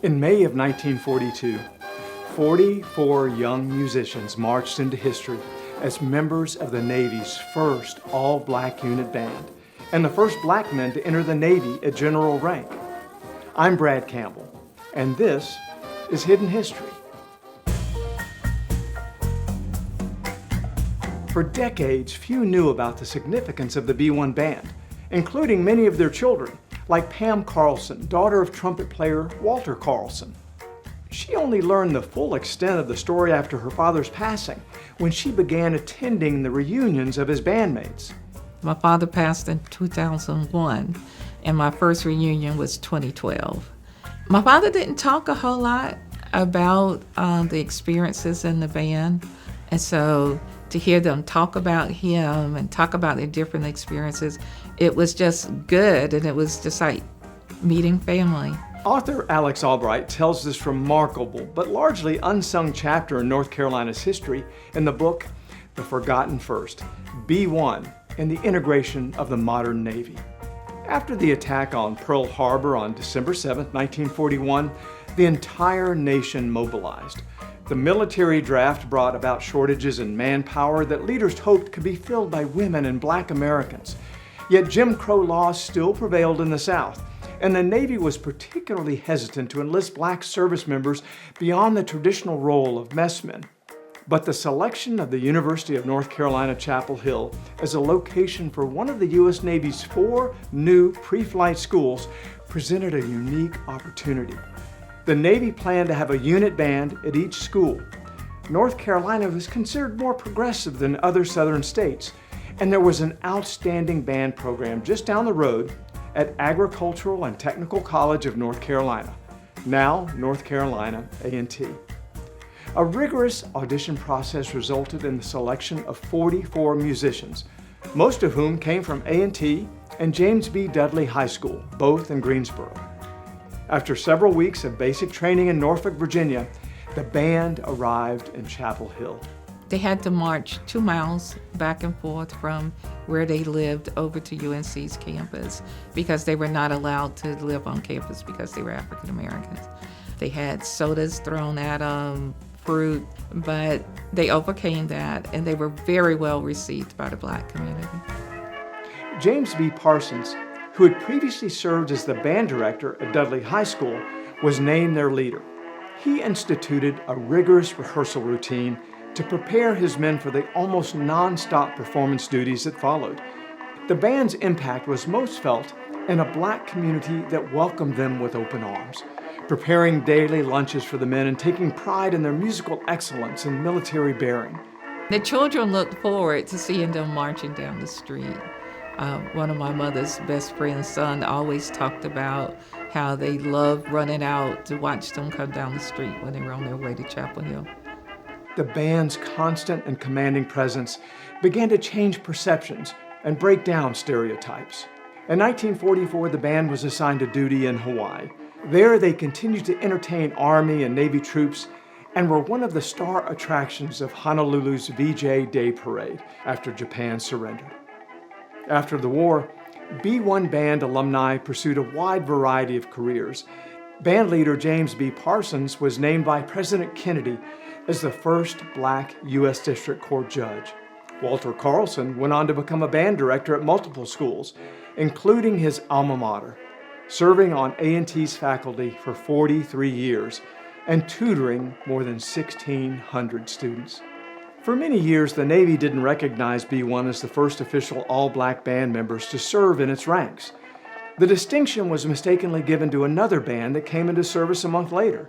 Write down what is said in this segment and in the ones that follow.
In May of 1942, 44 young musicians marched into history as members of the Navy's first all-black unit band and the first black men to enter the Navy at general rank. I'm Brad Campbell, and this is Hidden History. For decades, few knew about the significance of the B-1 band, including many of their children, like Pam Carlson, daughter of trumpet player Walter Carlson. She only learned the full extent of the story after her father's passing, when she began attending the reunions of his bandmates. My father passed in 2001, and my first reunion was 2012. My father didn't talk a whole lot about the experiences in the band, and so to hear them talk about him and talk about their different experiences, it was just good, and it was just like meeting family. Author Alex Albright tells this remarkable but largely unsung chapter in North Carolina's history in the book, The Forgotten First, B-1 and the Integration of the Modern Navy. After the attack on Pearl Harbor on December 7, 1941, the entire nation mobilized. The military draft brought about shortages in manpower that leaders hoped could be filled by women and black Americans. Yet Jim Crow laws still prevailed in the South, and the Navy was particularly hesitant to enlist black service members beyond the traditional role of messmen. But the selection of the University of North Carolina Chapel Hill as a location for one of the U.S. Navy's 4 new pre-flight schools presented a unique opportunity. The Navy planned to have a unit band at each school. North Carolina was considered more progressive than other southern states, and there was an outstanding band program just down the road at Agricultural and Technical College of North Carolina, now North Carolina A&T. A rigorous audition process resulted in the selection of 44 musicians, most of whom came from A&T and James B. Dudley High School, both in Greensboro. After several weeks of basic training in Norfolk, Virginia, the band arrived in Chapel Hill. They had to march 2 miles back and forth from where they lived over to UNC's campus because they were not allowed to live on campus because they were African Americans. They had sodas thrown at them, fruit, but they overcame that, and they were very well received by the black community. James B. Parsons, who had previously served as the band director at Dudley High School, was named their leader. He instituted a rigorous rehearsal routine to prepare his men for the almost non-stop performance duties that followed. The band's impact was most felt in a black community that welcomed them with open arms, preparing daily lunches for the men and taking pride in their musical excellence and military bearing. The children looked forward to seeing them marching down the street. One of my mother's best friend's son always talked about how they loved running out to watch them come down the street when they were on their way to Chapel Hill. The band's constant and commanding presence began to change perceptions and break down stereotypes. In 1944, the band was assigned to duty in Hawaii. There, they continued to entertain Army and Navy troops and were one of the star attractions of Honolulu's VJ Day Parade after Japan surrendered. After the war, B-1 band alumni pursued a wide variety of careers. Band leader James B. Parsons was named by President Kennedy as the first black U.S. District Court judge. Walter Carlson went on to become a band director at multiple schools, including his alma mater, serving on A&T's faculty for 43 years and tutoring more than 1,600 students. For many years, the Navy didn't recognize B-1 as the first official all-black band members to serve in its ranks. The distinction was mistakenly given to another band that came into service a month later.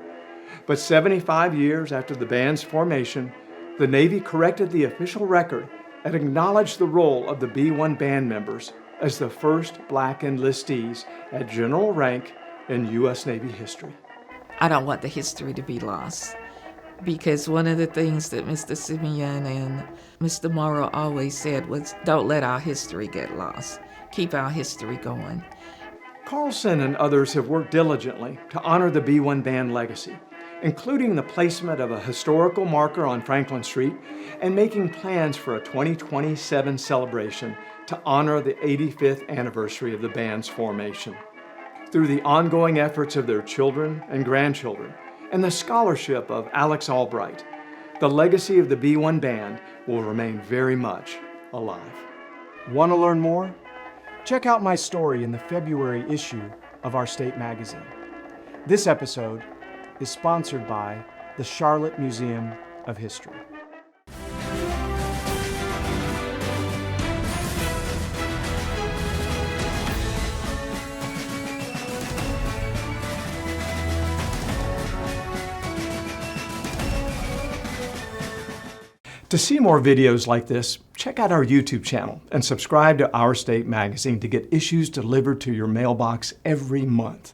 But 75 years after the band's formation, the Navy corrected the official record and acknowledged the role of the B-1 band members as the first black enlistees at general rank in U.S. Navy history. I don't want the history to be lost, because one of the things that Mr. Simeon and Mr. Morrow always said was, don't let our history get lost. Keep our history going. Carlson and others have worked diligently to honor the B-1 band legacy, including the placement of a historical marker on Franklin Street and making plans for a 2027 celebration to honor the 85th anniversary of the band's formation. Through the ongoing efforts of their children and grandchildren and the scholarship of Alex Albright, the legacy of the B-1 band will remain very much alive. Want to learn more? Check out my story in the February issue of our state magazine. This episode is sponsored by the Charlotte Museum of History. To see more videos like this, check out our YouTube channel and subscribe to Our State Magazine to get issues delivered to your mailbox every month.